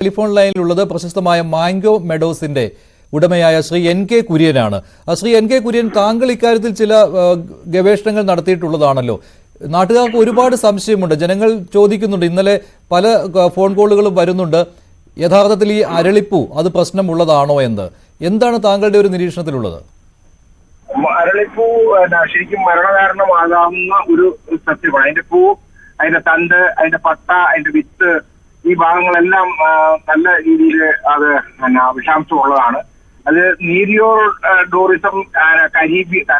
Telephone ലൈനിലുള്ളത് പ്രശസ്തമായ mango മെഡോസിന്റെ ഉടമയായ Shri N.K.. കുര്യനാണ്. Shri N.K.. Kurian, താങ്കൾ ഇക്കാര്യത്തിൽ ചില ഗവേഷണങ്ങൾ നടത്തിയിട്ടുള്ളതാണല്ലോ. നാട്ടുകാർക്ക് ഒരുപാട് സംശയമുണ്ട്, ജനങ്ങൾ ചോദിക്കുന്നുണ്ട്, ഇന്നലെ പല ഫോൺ കോളുകളും വരുന്നുണ്ട്, യഥാർത്ഥത്തിൽ ഈ അരളിപ്പൂ അത് പ്രശ്നമുള്ളതാണോ എന്ന്. എന്താണ് താങ്കളുടെ ഒരു നിരീക്ഷണത്തിലുള്ളത്? അരളിപ്പൂ ശരിക്കും മരണകാരണമാകാവുന്ന ഒരു സസ്യമാണ്. അതിന്റെ പൂ, അതിന്റെ തണ്ട്, അതിന്റെ പട്ട, അതിന്റെ വിത്ത്, ഈ ഭാഗങ്ങളെല്ലാം നല്ല രീതിയിൽ അത് വിഷാംശമുള്ളതാണ്. അത് നീരിയോഡോറിസം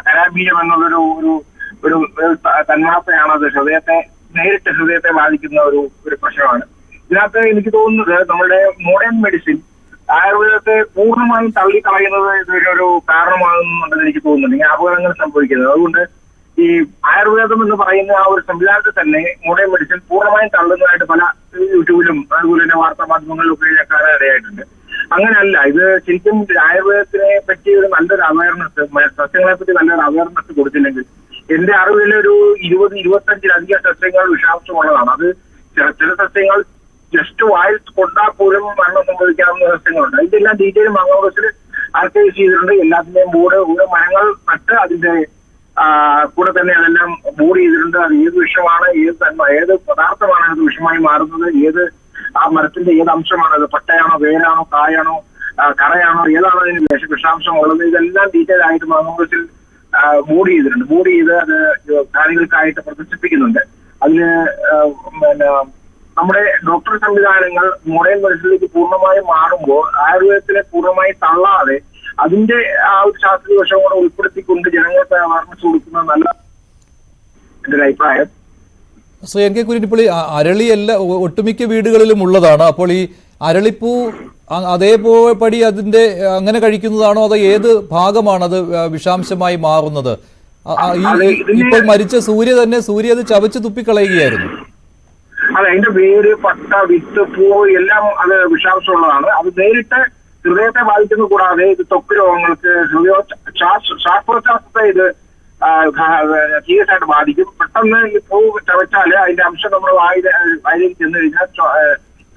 കരാബീജം എന്നുള്ളൊരു ഒരു തന്മാത്രയാണ്. അത് നേരിട്ട് ഹൃദയത്തെ ബാധിക്കുന്ന ഒരു പ്രശ്നമാണ്. ഇതിനകത്ത് എനിക്ക് തോന്നുന്നത് നമ്മുടെ മോഡേൺ മെഡിസിൻ ആയുർവേദത്തെ പൂർണ്ണമായും തള്ളിക്കളയുന്നത് ഇതിനൊരു കാരണമാകുന്നുണ്ടെന്ന് എനിക്ക് തോന്നുന്നുണ്ട്, ഇങ്ങനെ അപകടങ്ങൾ സംഭവിക്കുന്നത്. അതുകൊണ്ട് ഈ ആയുർവേദം എന്ന് പറയുന്ന ആ ഒരു സംവിധാനത്തിൽ തന്നെ മോഡേൺ മെഡിസിൻ പൂർണ്ണമായും തള്ളുന്നതായിട്ട് പല യൂട്യൂബിലും അതുപോലെ തന്നെ വാർത്താ മാധ്യമങ്ങളിലും ഒക്കെ കാണാൻ ഇടയായിട്ടുണ്ട്. അങ്ങനെയല്ല, ഇത് ശരിക്കും ആയുർവേദത്തിനെ പറ്റി ഒരു നല്ലൊരു അവയർനെസ്, സസ്യങ്ങളെ പറ്റി നല്ലൊരു അവയർനെസ് കൊടുത്തില്ലെങ്കിൽ, എന്റെ അറിവിൽ ഒരു 20-25 സസ്യങ്ങൾ വിഷാംശമുള്ളതാണ്. അത് ചില സസ്യങ്ങൾ ജസ്റ്റ് വായിൽ കൊണ്ടാൽ പോലും മരണം സംഭവിക്കാവുന്ന സസ്യങ്ങളുണ്ട്. അതിന്റെ എല്ലാം ഡീറ്റെയിൽ മാംഗോസിൽ ആർക്കൈവ് ചെയ്തിട്ടുണ്ട്. എല്ലാത്തിന്റെയും ഓരോ മരങ്ങൾ നട്ട് അതിന്റെ കൂടെ തന്നെ അതെല്ലാം ബോർഡ് ചെയ്തിട്ടുണ്ട്. അത് ഏത് വിഷമാണ്, ഏത് പദാർത്ഥമാണ് അത് വിഷമായി മാറുന്നത്, ഏത് ആ മരത്തിന്റെ ഏത് അംശമാണ്, അത് പട്ടയാണോ, വേരാണോ, കായാണോ, കറയാണോ, ഏതാണോ അതിന് വിഷാംശം ഉള്ളത്, ഇതെല്ലാം ഡീറ്റെയിൽ ആയിട്ട് മാംഗോസിൽ ബോർഡ് ചെയ്തിട്ടുണ്ട്. ബോർഡ് ചെയ്ത് അത് കാണികൾക്കായിട്ട് പ്രദർശിപ്പിക്കുന്നുണ്ട്. അതിന് നമ്മുടെ ഡോക്ടർ സംവിധാനങ്ങൾ മോഡേൺ മെഡിസിനിലേക്ക് പൂർണ്ണമായും മാറുമ്പോൾ ആയുർവേദത്തിനെ പൂർണ്ണമായി തള്ളാതെ അതിന്റെ ആ ഒരു ശാസ്ത്രീയ വശം കൂടെ ഉൾപ്പെടുത്തിക്കൊണ്ട് ജനങ്ങൾക്ക് അവയർനെസ് കൊടുക്കുന്നത് നല്ല എന്റെ ഒരു അഭിപ്രായം. ശ്രീ എൻ.കെ. കുര്യൻ, ഇപ്പോൾ ഈ അരളി ഒട്ടുമിക്ക വീടുകളിലും ഉള്ളതാണ്. അപ്പോൾ ഈ അരളിപ്പൂ അതേപടി അതിന്റെ അങ്ങനെ കഴിക്കുന്നതാണോ, അതോ ഏത് ഭാഗമാണ് അത് വിഷാംശമായി മാറുന്നത്? ഇപ്പോൾ മരിച്ച സൂര്യ അത് ചവച്ച് തുപ്പിക്കളയുകയായിരുന്നു. അതെ, അതിന്റെ വേര്, പട്ട, വിത്ത്, പൂവ് എല്ലാം അത് വിഷാംശമുള്ളതാണ്. അത് നേരിട്ട് ഹൃദയത്തെ ബാധിക്കുന്നത് കൂടാതെ ഇത് ത്വക്ക് രോഗങ്ങൾക്ക്, ശ്വാസോച്ഛ്വാസത്തെ ഇത് സീരിയസ് ആയിട്ട് ബാധിക്കും. പെട്ടെന്ന് ഈ പൂവ് ചവച്ചാല് അതിന്റെ അംശം നമ്മുടെ വായിലേക്ക് ചെന്ന് കഴിഞ്ഞാൽ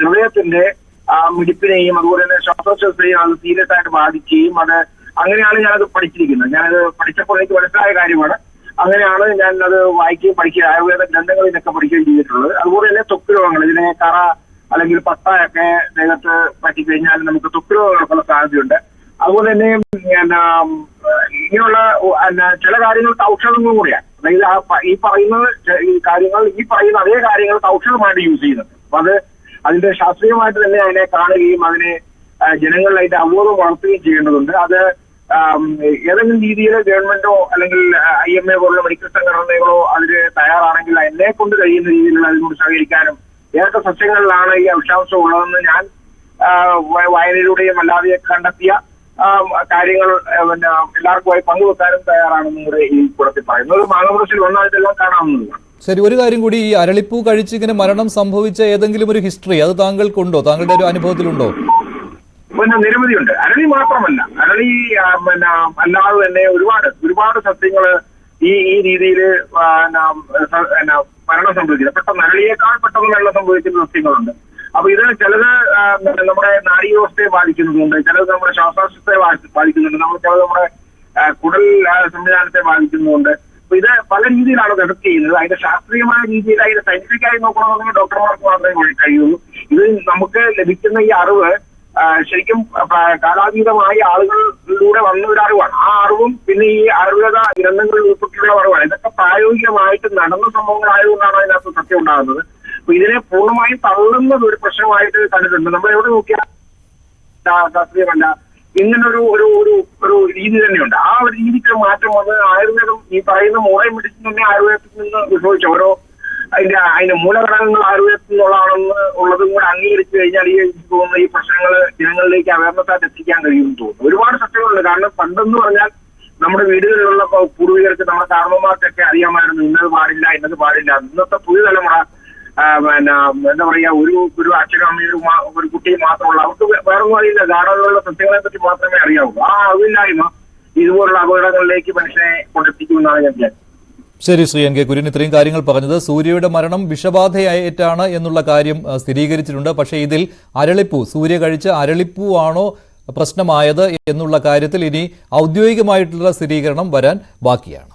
ഹൃദയത്തിന്റെ മിടിപ്പിനെയും അതുപോലെ തന്നെ ശ്വാസോച്ഛ്വാസത്തെയും അത് സീരിയസ് ആയിട്ട് ബാധിക്കുകയും അത് അങ്ങനെയാണ് ഞാനത് പഠിച്ചിരിക്കുന്നത്. ഞാനത് പഠിച്ചപ്പോൾ എനിക്ക് മനസ്സിലായ കാര്യമാണ്. അങ്ങനെയാണ് ഞാൻ അത് വായിക്കുകയും പഠിക്കുകയും ആയുർവേദ ഗ്രന്ഥങ്ങളിൽ നിന്നൊക്കെ പഠിക്കുകയും ചെയ്തിട്ടുള്ളത്. അതുപോലെ തന്നെ ത്വക്ക് രോഗങ്ങൾ, ഇതിനെ കറ അല്ലെങ്കിൽ പട്ടയൊക്കെ ദേഹത്ത് പറ്റിക്കഴിഞ്ഞാൽ നമുക്ക് ത്വക്ക് രോഗങ്ങൾക്കുള്ള സാധ്യതയുണ്ട്. അതുപോലെ തന്നെ ഇങ്ങനെയുള്ള ചില കാര്യങ്ങൾക്ക് ഔഷധങ്ങളും കൂടിയാണ്. അതായത് ഈ പറയുന്ന അതേ കാര്യങ്ങൾക്ക് ഔഷധമായിട്ട് യൂസ് ചെയ്യുന്നുണ്ട്. അപ്പൊ അതിന്റെ ശാസ്ത്രീയമായിട്ട് തന്നെ അതിനെ കാണുകയും അതിനെ ജനങ്ങളിലായിട്ട് അവബോധം വളർത്തുകയും ചെയ്യേണ്ടതുണ്ട്. അത് ഏതെങ്കിലും രീതിയിൽ ഗവൺമെന്റോ അല്ലെങ്കിൽ IMA പോലുള്ള മെഡിക്കൽ സംഘടനകളോ അതിന് തയ്യാറാണെങ്കിൽ എന്നെ കൊണ്ട് കഴിയുന്ന രീതിയിലുള്ള അതിനോട് സഹകരിക്കാനും ഏതൊക്കെ സസ്യങ്ങളിലാണ് ഈ വിഷാംശം ഉള്ളതെന്ന് ഞാൻ വായനയിലൂടെയും അല്ലാതെ കണ്ടെത്തിയ കാര്യങ്ങൾ എല്ലാവർക്കുമായി പങ്കുവെക്കാനും തയ്യാറാണെന്നും കൂടെ ഈ കൂടത്തിൽ പറയുന്നത്. മാംഗോസിൽ വന്നായിട്ടെല്ലാം കാണാവുന്നതാണ്. ശരി, ഒരു കാര്യം കൂടി, ഈ അരളിപ്പൂ കഴിച്ച് ഇങ്ങനെ മരണം സംഭവിച്ച ഏതെങ്കിലും ഒരു ഹിസ്റ്ററി അത് താങ്കൾക്കുണ്ടോ, താങ്കളുടെ ഒരു അനുഭവത്തിലുണ്ടോ? പിന്നെ നിരവധിയുണ്ട്. അരളി മാത്രമല്ല, അരളി അല്ലാതെ തന്നെ ഒരുപാട് സസ്യങ്ങള് ഈ രീതിയിൽ മരണം സംഭവിക്കുന്നത്. പെട്ടെന്ന് അരളിയേക്കാൾ പെട്ടെന്ന് മരണം സംഭവിക്കുന്ന സസ്യങ്ങളുണ്ട്. അപ്പൊ ഇത് ചിലത് നമ്മുടെ നാഡീവ്യവസ്ഥയെ ബാധിക്കുന്നുണ്ട്, ചിലത് നമ്മുടെ ശ്വാസോച്ഛ്വാസത്തെ ബാധിക്കുന്നുണ്ട്, ചിലത് നമ്മുടെ കുടൽ സംവിധാനത്തെ ബാധിക്കുന്നുണ്ട്. അപ്പൊ ഇത് പല രീതിയിലാണ് എഫക്ട് ചെയ്യുന്നത്. അതിന്റെ ശാസ്ത്രീയമായ രീതിയിൽ അതിന്റെ സയന്റിഫിക്കായി നോക്കണമെങ്കിൽ ഡോക്ടർമാർക്ക് മാത്രമേ കഴിയുള്ളൂ. ഇത് നമുക്ക് ലഭിക്കുന്ന ഈ അറിവ് ശരിക്കും കാലാതീതമായ ആളുകളിലൂടെ വന്ന ഒരു അറിവാണ്. ആ അറിവും പിന്നെ ഈ ആയുർവേദ ഗ്രന്ഥങ്ങളിൽ ഉൾപ്പെട്ടിട്ടുള്ള അറിവാണ്. ഇതൊക്കെ പ്രായോഗികമായിട്ട് നടന്ന സംഭവങ്ങളായതുകൊണ്ടാണ് അതിനകത്ത് സത്യം ഉണ്ടാകുന്നത്. അപ്പൊ ഇതിനെ പൂർണ്ണമായും തള്ളുന്നത് ഒരു പ്രശ്നമായിട്ട് കണ്ടിട്ടുണ്ട്. നമ്മൾ എവിടെ നോക്കിയാൽ ശാസ്ത്രീയമല്ല, ഇങ്ങനൊരു ഒരു രീതി തന്നെയുണ്ട്. ആ ഒരു രീതിക്ക് മാറ്റം വന്ന് ആയുർവേദം ഈ പറയുന്ന മോഡേൺ മെഡിസിൻ തന്നെ ആയുർവേദത്തിൽ നിന്ന് ഉത്ഭവിച്ച അതിന്റെ മൂലഘടകങ്ങൾ ആയുർവേദത്തിൽ നിന്നുള്ളതാണെന്ന് ഉള്ളതും കൂടെ അംഗീകരിച്ചു കഴിഞ്ഞാൽ ഈ തോന്നുന്ന ഈ പ്രശ്നങ്ങൾ ജനങ്ങളിലേക്ക് അവയർനെസ് ആയിട്ട് എത്തിക്കാൻ കഴിയുമെന്ന് തോന്നുന്നു. ഒരുപാട് സത്യങ്ങളുണ്ട്. കാരണം പണ്ടെന്ന് പറഞ്ഞാൽ നമ്മുടെ വീടുകളിലുള്ള പൂർവികർക്ക്, നമ്മുടെ കാരണവന്മാർക്കൊക്കെ അറിയാമായിരുന്നു ഇന്നത് പാടില്ല, ഇന്നത് പാടില്ല. ഇന്നത്തെ പുതുതലമുറ എന്താ പറയാ, ഒരു അച്ഛനും അമ്മയും ഒരു കുട്ടിയും മാത്രമുള്ള, അവർക്ക് വേറൊന്നും അറിയില്ല. ഗാർഡനിലുള്ള സസ്യങ്ങളെ പറ്റി മാത്രമേ അറിയാവൂ. ആ അറിവില്ലായ്മ ഇതുപോലുള്ള അപകടങ്ങളിലേക്ക് മനുഷ്യനെ കൊണ്ടെത്തിക്കുമെന്നാണ് ഞാൻ വിചാരിച്ചത്. ശരി, ശ്രീ എൻ കെ കുര്യൻ ഇത്രയും കാര്യങ്ങൾ പറഞ്ഞത്. സൂര്യയുടെ മരണം വിഷബാധയായിട്ടാണ് എന്നുള്ള കാര്യം സ്ഥിരീകരിച്ചിട്ടുണ്ട്. പക്ഷേ ഇതിൽ അരളിപ്പൂ, സൂര്യ കഴിച്ച അരളിപ്പൂ ആണോ പ്രശ്നമായത് എന്നുള്ള കാര്യത്തിൽ ഇനി ഔദ്യോഗികമായിട്ടുള്ള സ്ഥിരീകരണം വരാൻ ബാക്കിയാണ്.